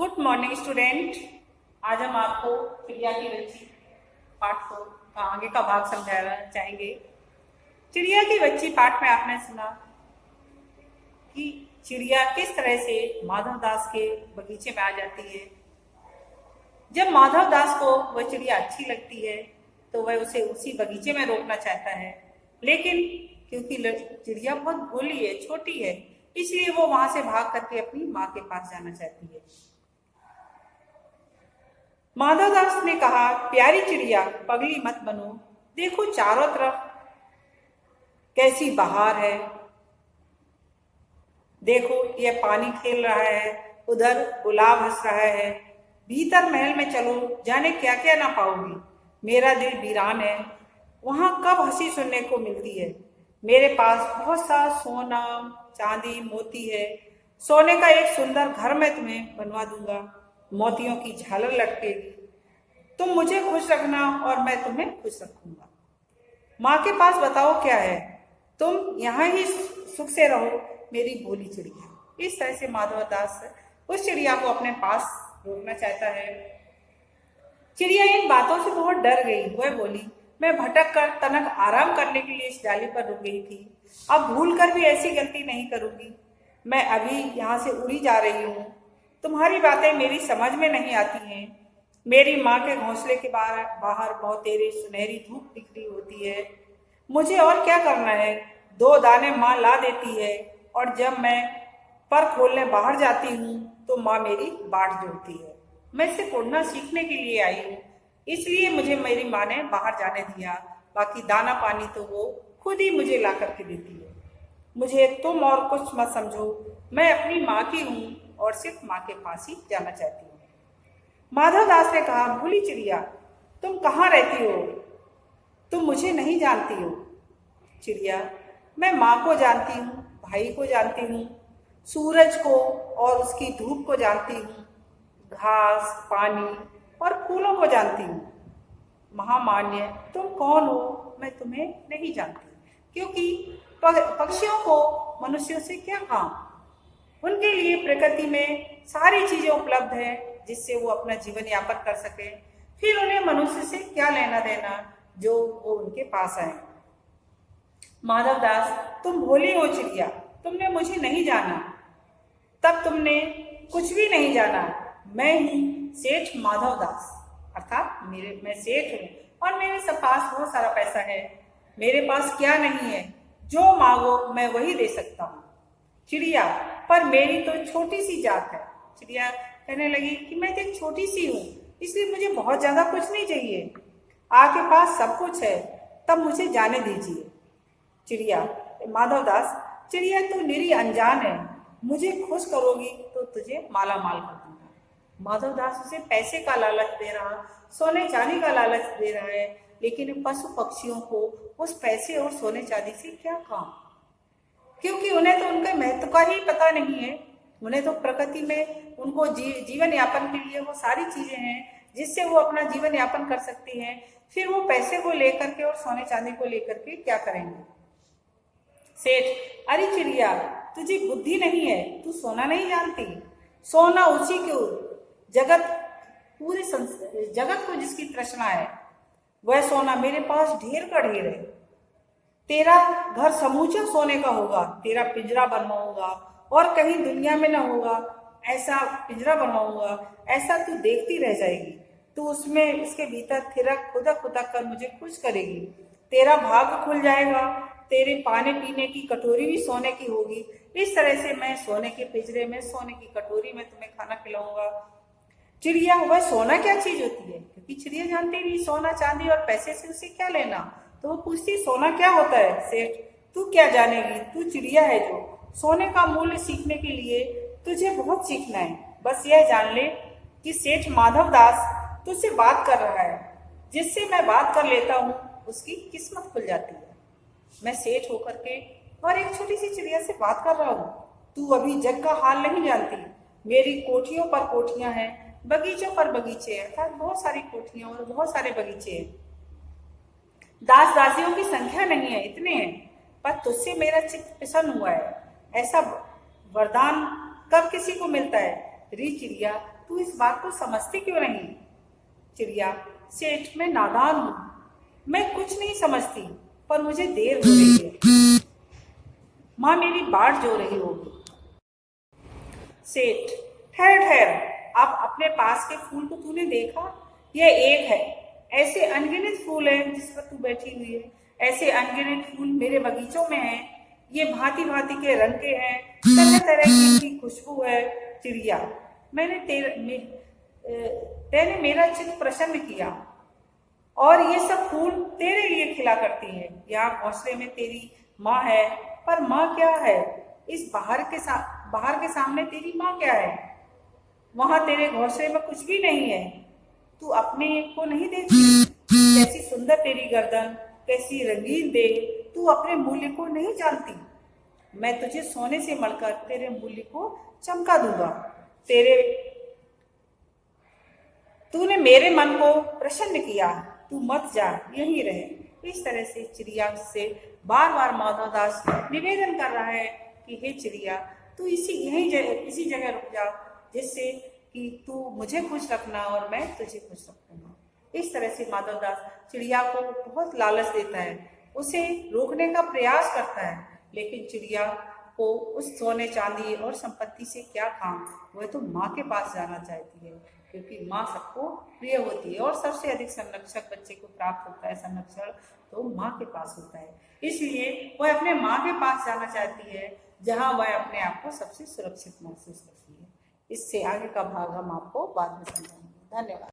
Good morning student. आज हम आपको चिड़िया की बच्ची पाठ 4 का आगे का भाग समझाना चाहेंगे। चिड़िया की बच्ची पाठ में आपने सुना कि चिड़िया किस तरह से माधव दास के बगीचे में आ जाती है। जब माधव दास को वह चिड़िया अच्छी लगती है तो वह उसे उसी बगीचे में रोकना चाहता है, लेकिन क्योंकि चिड़िया बहुत भोली है, छोटी है, इसलिए वो वहां से भाग करके अपनी माँ के पास जाना चाहती है। माधव दास ने कहा, प्यारी चिड़िया पगली मत बनो, देखो चारों तरफ कैसी बहार है। देखो ये पानी खेल रहा है, उधर गुलाब हंस रहा है। भीतर महल में चलो, जाने क्या क्या ना पाओगी। मेरा दिल वीरान है, वहां कब हंसी सुनने को मिलती है। मेरे पास बहुत सा सोना चांदी मोती है। सोने का एक सुंदर घर मैं तुम्हें बनवा दूंगा, मोतियों की झालर लटकेगी। तुम मुझे खुश रखना और मैं तुम्हें खुश रखूंगा। माँ के पास बताओ क्या है, तुम यहाँ ही सुख से रहो मेरी भोली चिड़िया। इस तरह से माधव दास उस चिड़िया को अपने पास रोकना चाहता है। चिड़िया इन बातों से बहुत डर गई। वह बोली, मैं भटक कर तनक आराम करने के लिए इस डाली पर रुक गई थी। अब भूल कर भी ऐसी गलती नहीं करूंगी। मैं अभी यहाँ से उड़ी जा रही हूँ। तुम्हारी बातें मेरी समझ में नहीं आती हैं। मेरी माँ के घोंसले के बाहर बहुत तेरी सुनहरी धूप निकली होती है। मुझे और क्या करना है। 2 दाने माँ ला देती है और जब मैं पर खोलने बाहर जाती हूँ तो माँ मेरी बाट जोड़ती है। मैं सिर्फ उड़ना सीखने के लिए आई हूँ, इसलिए मुझे मेरी माँ ने बाहर जाने दिया। बाकी दाना पानी तो वो खुद ही मुझे ला करके देती है। मुझे तुम और कुछ मत समझो, मैं अपनी माँ की हूँ और सिर्फ माँ के पास ही जाना चाहती हूँ। माधव दास ने कहा, भूली चिड़िया तुम कहाँ रहती हो, तुम मुझे नहीं जानती हो। चिड़िया, मैं माँ को जानती हूँ, भाई को जानती हूँ, सूरज को और उसकी धूप को जानती हूँ, घास पानी और फूलों को जानती हूँ। महामान्य तुम कौन हो मैं तुम्हें नहीं जानती, क्योंकि पक्षियों को मनुष्यों से क्या काम। उनके लिए प्रकृति में सारी चीजें उपलब्ध है जिससे वो अपना जीवन यापन कर सके। फिर उन्हें मनुष्य से क्या लेना देना जो वो उनके पास आए। माधव दास, तुम भोली हो चिड़िया, तुमने मुझे नहीं जाना, तब तुमने कुछ भी नहीं जाना। मैं ही सेठ माधव दास, अर्थात मैं सेठ हूँ और मेरे पास बहुत सारा पैसा है। मेरे पास क्या नहीं है, जो मांगो मैं वही दे सकता हूँ। चिड़िया, पर मेरी तो छोटी सी जात है। चिड़िया कहने लगी कि मैं तो छोटी सी हूँ, इसलिए मुझे बहुत ज्यादा कुछ नहीं चाहिए। आपके पास सब कुछ है, तब मुझे जाने दीजिए। चिड़िया, माधव दास, चिड़िया तू निरी अनजान है, मुझे खुश करोगी तो तुझे माला माल कर दूंगा। माधव दास उसे पैसे का लालच दे रहा, सोने चांदी का लालच दे रहा है, लेकिन पशु पक्षियों को उस पैसे और सोने चांदी से क्या काम, क्योंकि उन्हें तो उनके महत्व का ही पता नहीं है। उन्हें तो प्रकृति में उनको जीवन यापन के लिए वो सारी चीजें हैं जिससे वो अपना जीवन यापन कर सकती हैं। फिर वो पैसे को लेकर के और सोने चांदी को लेकर के क्या करेंगे। सेठ, अरे चिड़िया तुझे बुद्धि नहीं है, तू सोना नहीं जानती। सोना उसी को जगत पूरे जगत को जिसकी तृष्णा है, वह सोना मेरे पास ढेर का ढेर है। तेरा घर समूचा सोने का होगा, तेरा पिंजरा बनवाऊंगा और कहीं दुनिया में ना होगा ऐसा पिंजरा बनवाऊंगा, ऐसा तू देखती रह जाएगी। तू उसमें उसके भीतर थिरक खुदक खुदक कर मुझे खुश करेगी। तेरा भाग्य खुल जाएगा, तेरे पानी पीने की कटोरी भी सोने की होगी। इस तरह से मैं सोने के पिंजरे में सोने की कटोरी में तुम्हें खाना खिलाऊंगा। चिड़िया, वह सोना क्या चीज होती है, क्योंकि चिड़िया जानती नहीं सोना चांदी और पैसे से उसे क्या लेना, तो वो पूछती सोना क्या होता है। सेठ, तू क्या जानेगी, तू चिड़िया है जो सोने का मूल्य सीखने के लिए तुझे बहुत सीखना है। बस यह जान ले कि सेठ माधव दास तुझसे बात कर रहा है, जिससे मैं बात कर लेता हूँ उसकी किस्मत खुल जाती है। मैं सेठ होकर के और एक छोटी सी चिड़िया से बात कर रहा हूँ। तू अभी जग का हाल नहीं जानती। मेरी कोठियों पर कोठियां हैं, बगीचों पर बगीचे हैं, अर्थात बहुत सारी कोठियां और बहुत सारे बगीचे हैं। दास दासियों की संख्या नहीं है, इतने हैं, पर तुझसे मेरा चित्त प्रसन्न हुआ है। ऐसा वरदान कब किसी को मिलता है री चिड़िया, तू इस बात को समझती क्यों नहीं? चिड़िया, सेठ मैं नादान हूँ, मैं कुछ नहीं समझती, पर मुझे देर हो रही है, माँ मेरी बाट जो रही होगी। सेठ, ठहर ठहर, आप अपने पास के फूल को तूने देखा? यह एक है, ऐसे अनगिनत फूल हैं जिस पर तू बैठी हुई है, ऐसे अनगिनत फूल मेरे बगीचों में हैं, ये भांति भांति के रंग के हैं, तरह तरह की इनकी खुशबू है। चिड़िया, तेने मेरा चित्त प्रसन्न किया और ये सब फूल तेरे लिए खिला करती है। यहाँ घोंसले में तेरी माँ है, पर माँ क्या है? इस बाहर के सामने तेरी माँ क्या है? वहां तेरे घोंसले में कुछ भी नहीं है। तू अपने को नहीं देखती? कैसी सुंदर तेरी गर्दन, कैसी रंगीन देह, तू अपने मूल्य को नहीं जानती? मैं तुझे सोने से मढ़कर तेरे मूल्य को चमका दूंगा। तूने मेरे मन को प्रसन्न किया, तू मत जा, यहीं रहे। इस तरह से चिड़िया से बार बार माधव दास निवेदन कर रहा है कि हे चिड़िया, तू इसी जगह रुक जा, जिससे कि तू मुझे खुश रखना और मैं तुझे खुश रखूंगा। इस तरह से माधव दास चिड़िया को बहुत लालच देता है, उसे रोकने का प्रयास करता है, लेकिन चिड़िया को उस सोने चांदी और संपत्ति से क्या काम? वह तो माँ के पास जाना चाहती है, क्योंकि माँ सबको प्रिय होती है और सबसे अधिक संरक्षक बच्चे को प्राप्त होता है, संरक्षण तो माँ के पास होता है। इसलिए वह अपने माँ के पास जाना चाहती है, जहाँ वह अपने आप को सबसे सुरक्षित महसूस करती है। इससे आगे का भाग हम आपको बाद में समझाएंगे। धन्यवाद।